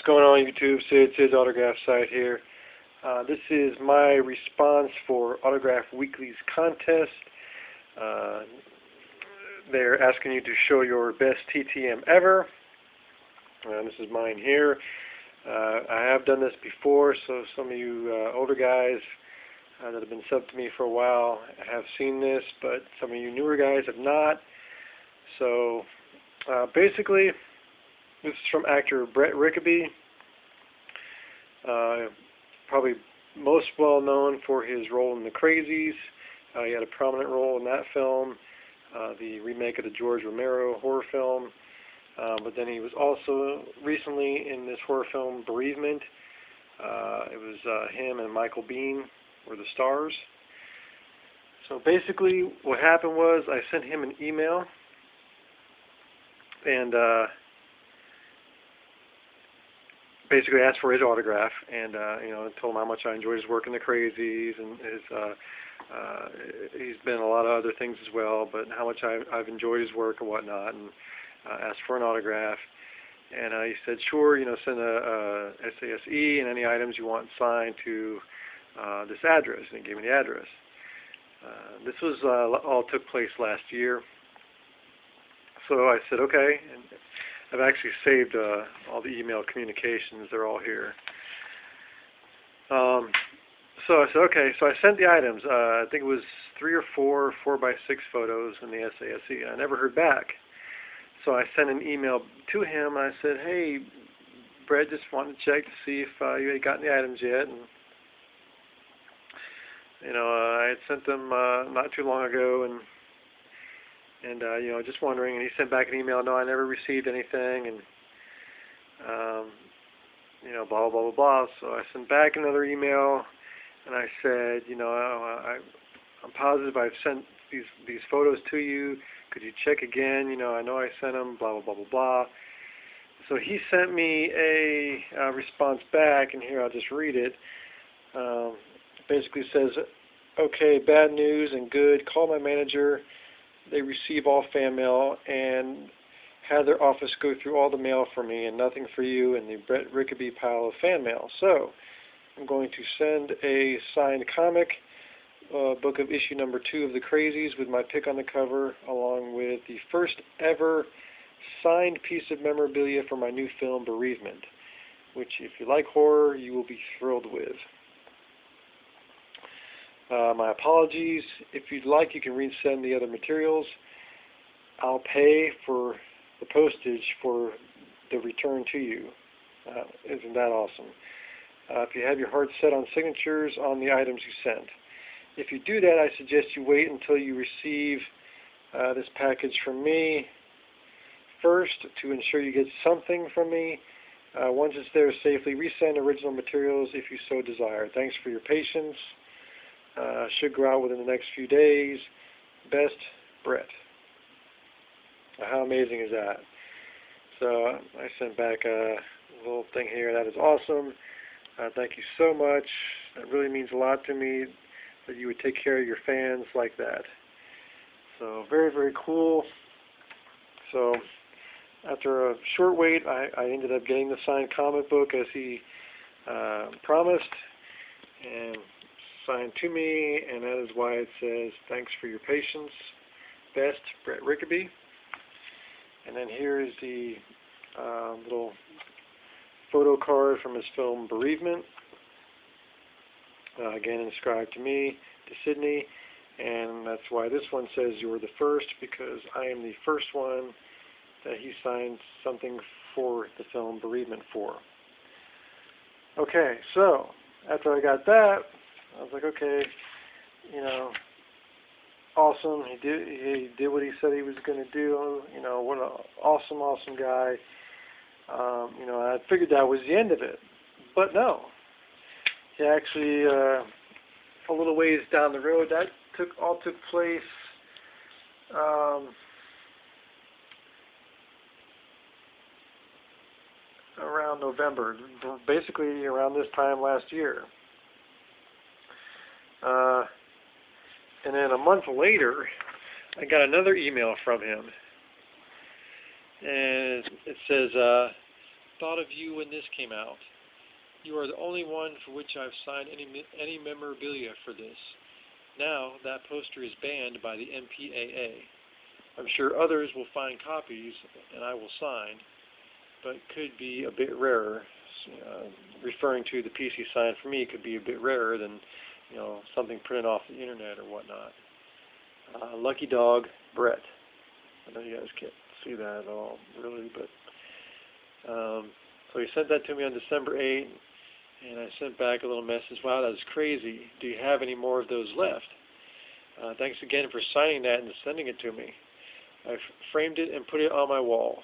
going on YouTube? Sid's Autograph site here. This is my response for Autograph Weekly's contest. They're asking you to show your best TTM ever. This is mine here. I have done this before, so some of you older guys that have been subbed to me for a while have seen this, but some of you newer guys have not. So basically, this is from actor Brett Rickaby, probably most well known for his role in The Crazies. He had a prominent role in that film, the remake of the George Romero horror film. But then he was also recently in this horror film Bereavement. It was him and Michael Biehn were the stars. So basically what happened was I sent him an email and basically asked for his autograph, and told him how much I enjoyed his work in The Crazies, and he's been in a lot of other things as well, but how much I've enjoyed his work and whatnot, and asked for an autograph. And he said, sure, send a SASE and any items you want signed to this address, and he gave me the address. This was all took place last year. So I said, okay, and I've actually saved all the email communications. They're all here. So I said, okay, so I sent the items. I think it was 3 or 4 4x6 photos in the SASE. I never heard back. So I sent an email to him, and I said, hey, Brett, just wanted to check to see if you had gotten the items yet. And I had sent them not too long ago, and just wondering. And he sent back an email, no, I never received anything, and blah, blah, blah, blah, blah. So I sent back another email, and I said, I'm positive I've sent these photos to you. Could you check again? I know I sent them, blah, blah, blah, blah, blah. So he sent me a response back, and here I'll just read it. Basically says, okay, bad news and good. Call my manager. They receive all fan mail and had their office go through all the mail for me and nothing for you in the Brett Rickaby pile of fan mail. So I'm going to send a signed comic book of issue number 2 of The Crazies with my pic on the cover, along with the first ever signed piece of memorabilia for my new film Bereavement, which if you like horror, you will be thrilled with. My apologies. If you'd like, you can resend the other materials. I'll pay for the postage for the return to you. Isn't that awesome? If you have your heart set on signatures on the items you sent. If you do that, I suggest you wait until you receive this package from me first to ensure you get something from me. Once it's there safely, resend original materials if you so desire. Thanks for your patience. Should go out within the next few days. Best, Brett. How amazing is that? So I sent back a little thing here. That is awesome. Thank you so much. It really means a lot to me that you would take care of your fans like that. So very, very cool. So after a short wait, I ended up getting the signed comic book as he promised, and signed to me, and that is why it says, thanks for your patience. Best, Brett Rickaby. And then here is the little photo card from his film Bereavement. Again, inscribed to me, to Sydney, and that's why this one says you're the first, because I am the first one that he signed something for the film Bereavement for. Okay, so after I got that, I was like, okay, awesome. He did what he said he was going to do. What an awesome guy. I figured that was the end of it, but no. He actually, a little ways down the road, that all took place around November, basically around this time last year. And then a month later, I got another email from him, and it says, thought of you when this came out. You are the only one for which I've signed any memorabilia for this. Now, that poster is banned by the MPAA. I'm sure others will find copies, and I will sign, but it could be a bit rarer. Referring to the PC sign, for me, could be a bit rarer than, something printed off the internet or whatnot. Lucky Dog, Brett. I know you guys can't see that at all, really, but so he sent that to me on December 8th, and I sent back a little message. Wow, that's crazy. Do you have any more of those left? Thanks again for signing that and sending it to me. I've framed it and put it on my wall.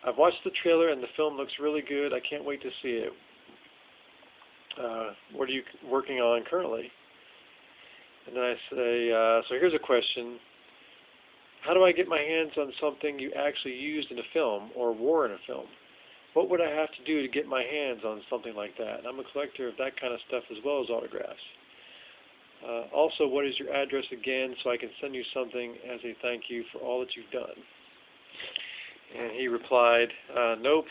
I've watched the trailer and the film looks really good. I can't wait to see it. What are you working on currently? And then I say, so here's a question. How do I get my hands on something you actually used in a film or wore in a film? What would I have to do to get my hands on something like that? I'm a collector of that kind of stuff as well as autographs. Also, what is your address again so I can send you something as a thank you for all that you've done? And he replied, nope,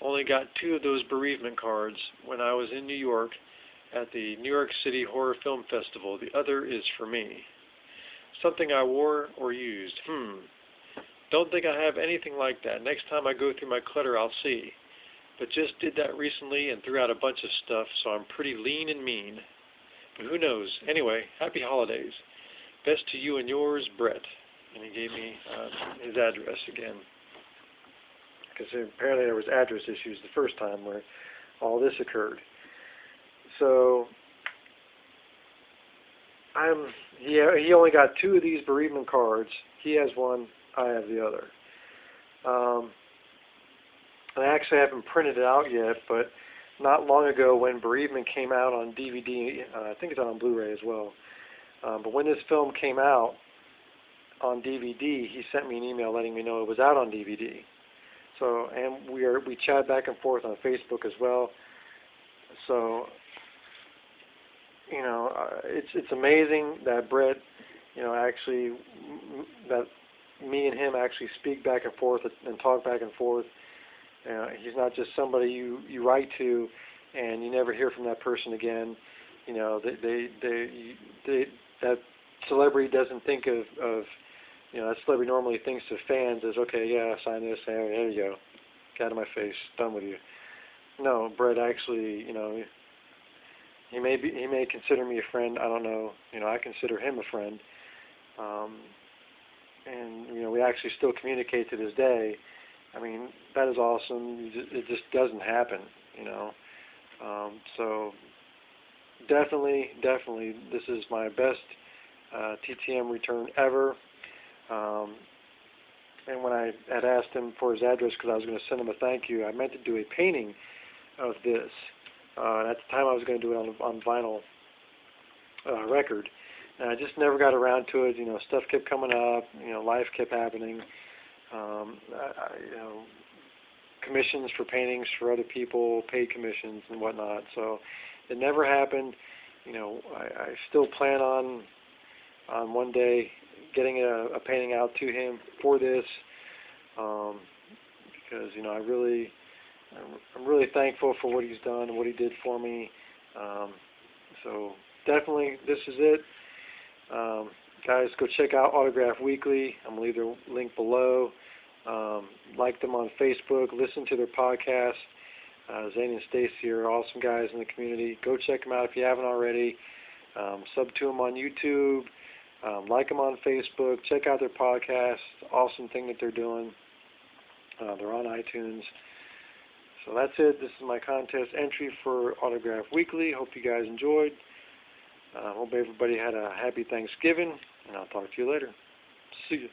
only got 2 of those bereavement cards when I was in New York at the New York City Horror Film Festival. The other is for me. Something I wore or used. Don't think I have anything like that. Next time I go through my clutter, I'll see. But just did that recently and threw out a bunch of stuff, so I'm pretty lean and mean. But who knows? Anyway, happy holidays. Best to you and yours, Brett. And he gave me his address again. Because apparently there was address issues the first time where all this occurred. So he only got 2 of these bereavement cards. He has one, I have the other. I actually haven't printed it out yet, but not long ago when Bereavement came out on DVD, I think it's on Blu-ray as well, but when this film came out on DVD, he sent me an email letting me know it was out on DVD. So, and we chat back and forth on Facebook as well. So, it's amazing that Brett, actually, that me and him actually speak back and forth and talk back and forth. He's not just somebody you write to and you never hear from that person again. That celebrity doesn't think of that celebrity normally thinks of fans as, okay, yeah, sign this, there you go, get out of my face, done with you. No, Brett actually, he may consider me a friend. I don't know. I consider him a friend. And we actually still communicate to this day. I mean, that is awesome. It just doesn't happen, So definitely, this is my best TTM return ever. And when I had asked him for his address because I was going to send him a thank you, I meant to do a painting of this. At the time I was going to do it on vinyl record. And I just never got around to it. Stuff kept coming up. Life kept happening. Commissions for paintings for other people, paid commissions and whatnot. So it never happened. I still plan on one day getting a painting out to him for this, because I'm really thankful for what he's done and what he did for me. So definitely, this is it. Guys, go check out Autograph Weekly. I'm going to leave their link below. Like them on Facebook. Listen to their podcast. Zane and Stacy are awesome guys in the community. Go check them out if you haven't already. Sub to them on YouTube. Like them on Facebook. Check out their podcast. Awesome thing that they're doing. They're on iTunes. So that's it. This is my contest entry for Autograph Weekly. Hope you guys enjoyed. Hope everybody had a happy Thanksgiving, and I'll talk to you later. See you.